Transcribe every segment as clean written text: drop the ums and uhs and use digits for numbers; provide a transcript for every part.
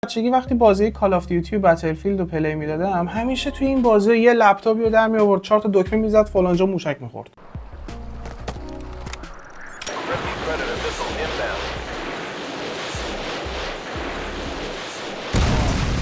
بچگی وقتی بازی کال آف دیوتی و بتلفیلد رو پلی میدادم، همیشه توی این بازی یه لپتاپی رو در می آورد، 4 تا دکمه میزد، فلان جا موشک میخورد.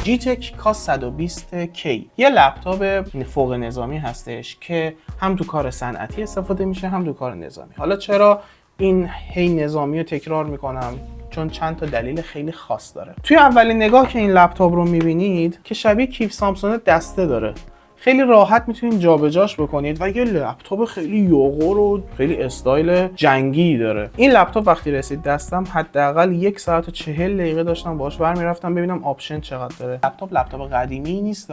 جیتک کاس 120 کی یه لپتاپ فوق نظامی هستش که هم تو کار صنعتی استفاده میشه هم تو کار نظامی. حالا چرا این هی نظامی رو تکرار میکنم؟ چون چند تا دلیل خیلی خاص داره. توی اولین نگاه که این لپتاپ رو میبینید که شبیه کیف سامسون دسته داره، خیلی راحت میتونید جابجاش بکنید و یه لپتاپ خیلی یوغور و خیلی استایل جنگی داره. این لپتاپ وقتی رسید دستم حداقل 1 ساعت و 40 دقیقه داشتم باهاش برمیرفتم ببینم آپشن چقدر داره. لپتاپ قدیمی نیست.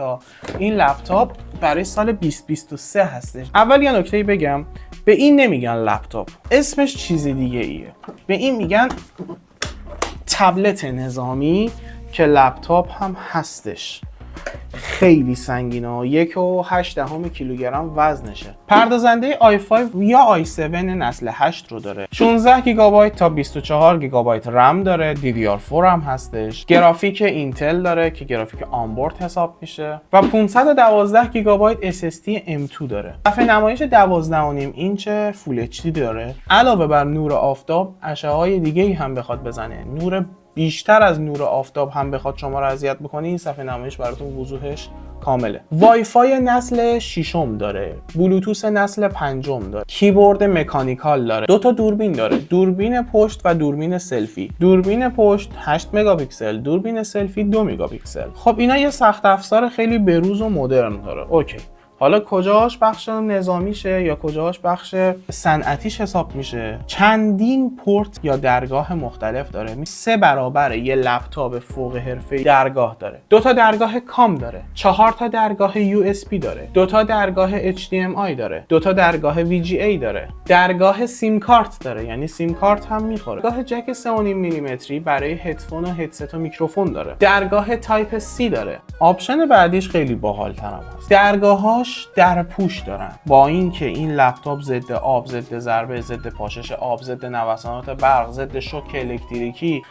این لپتاپ برای سال 2023 هستش. اول یه نکته بگم، به این نمیگن لپتاپ، اسمش چیز دیگه ایه. به این میگن تبلت نظامی که لپتاپ هم هستش. خیلی سنگینه، 1.8 کیلوگرم وزنشه. پردازنده i5 یا i7 نسل 8 رو داره. 16 گیگابایت تا 24 گیگابایت رم داره. DDR4 هم هستش. گرافیک اینتل داره که گرافیک آنبورد حساب میشه و 512 گیگابایت SSD M2 داره. صفحه نمایش 12.5 اینچ فول اچ دی داره. علاوه بر نور آفتاب، اشعه‌های دیگه‌ای هم بخواد بزنه، نور بیشتر از نور آفتاب هم بخواد شما رو اذیت بکنه، این صفحه نمایش براتون وضوحش کامله. وای فای نسل 6 داره، بلوتوث نسل 5 داره، کیبورد مکانیکال داره، 2 تا دوربین داره، دوربین پشت و دوربین سلفی. دوربین پشت 8 مگاپیکسل، دوربین سلفی 2 مگاپیکسل. خب اینا یه سخت افزار خیلی بروز و مدرن داره. اوکی. حالا کجاش بخش نظامیشه یا کجاش بخش صنعتیش حساب میشه؟ چندین پورت یا درگاه مختلف داره. 3 برابر یه لپتاپ فوق حرفه‌ای درگاه داره. 2 تا درگاه کام داره، 4 تا درگاه USB داره، 2 تا درگاه HDMI داره، 2 تا درگاه VGA داره، درگاه سیم کارت داره، یعنی سیم کارت هم میخوره. درگاه جک 3.5 میلیمتری برای هدفون و هدست و میکروفون داره. درگاه تایپ C داره. آپشن بعدیش خیلی باحال‌تر هست. درگاه‌هاش در پوش دارن، با اینکه این لپتاپ ضد آب، ضد ضربه، ضد پاشش آب، ضد نوسانات برق، ضد شوک الکتریکی،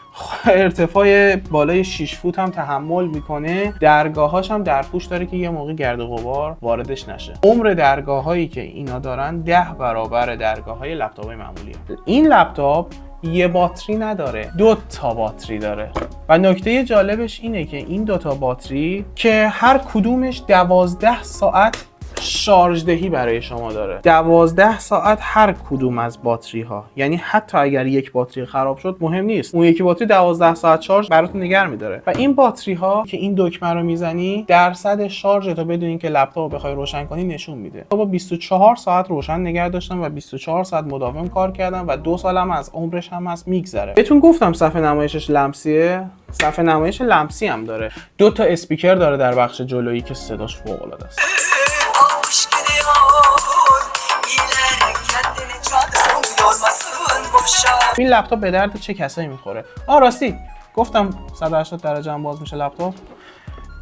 ارتفاع بالای 6 فوت هم تحمل میکنه. درگاهاش هم در پوش داره که یه موقع گرد و غبار واردش نشه. عمر درگاهایی که اینا دارن 10 برابر درگاههای لپتاپ‌های معمولیه. این لپتاپ یه باتری نداره، 2 تا باتری داره و نکته جالبش اینه که این 2 تا باتری که هر کدومش 12 ساعت شارژ دهی برای شما داره. 12 ساعت هر کدوم از باتری ها، یعنی حتی اگر یک باتری خراب شد مهم نیست، اون یکی باتری 12 ساعت شارژ براتون نگه میداره. و این باتری ها که این دکمه رو میزنی درصد شارژ تو بدون اینکه لپتاپ رو بخوای روشن کنی نشون میده. با 24 ساعت روشن نگه داشتم و 24 ساعت مداوم کار کردم و 2 سالم از عمرش هم از میگذره. بهتون گفتم صفحه نمایشش لمسیه. صفحه نمایش لمسی هم داره. 2 تا اسپیکر داره در بخش جلویی که صداش فوق العاده است. این لپتاپ به درد چه کسایی میخوره؟ راستی گفتم 180 درجه هم باز میشه لپتاپ.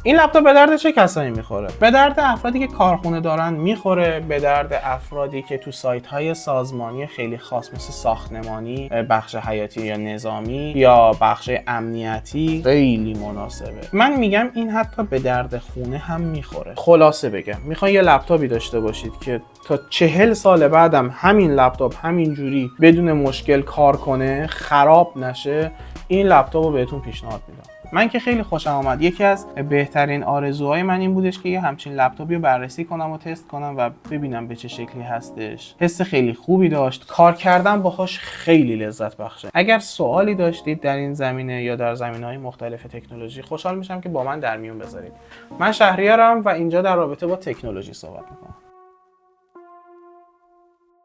این لپتاپ به درد چه کسایی میخوره؟ به درد افرادی که کارخونه دارن میخوره، به درد افرادی که تو سایت های سازمانی خیلی خاص مثل ساختمانی، بخش حیاتی یا نظامی یا بخش امنیتی خیلی مناسبه. من میگم این حتی به درد خونه هم میخوره. خلاصه بگم، میخوای یه لپتاپی داشته باشید که تا 40 سال بعدم همین لپتاپ همینجوری بدون مشکل کار کنه، خراب نشه، این لپتاپ رو بهتون پیشنهاد میدم. من که خیلی خوشم آمد. یکی از بهترین آرزوهای من این بودش که یه همچین لپتاپی رو بررسی کنم و تست کنم و ببینم به چه شکلی هستش. حس خیلی خوبی داشت. کار کردن باهاش خیلی لذت بخشه. اگر سوالی داشتید در این زمینه یا در زمینه‌های مختلف تکنولوژی، خوشحال میشم که با من در میون بذارید. من شهریارم و اینجا در رابطه با تکنولوژی صحبت میکنم.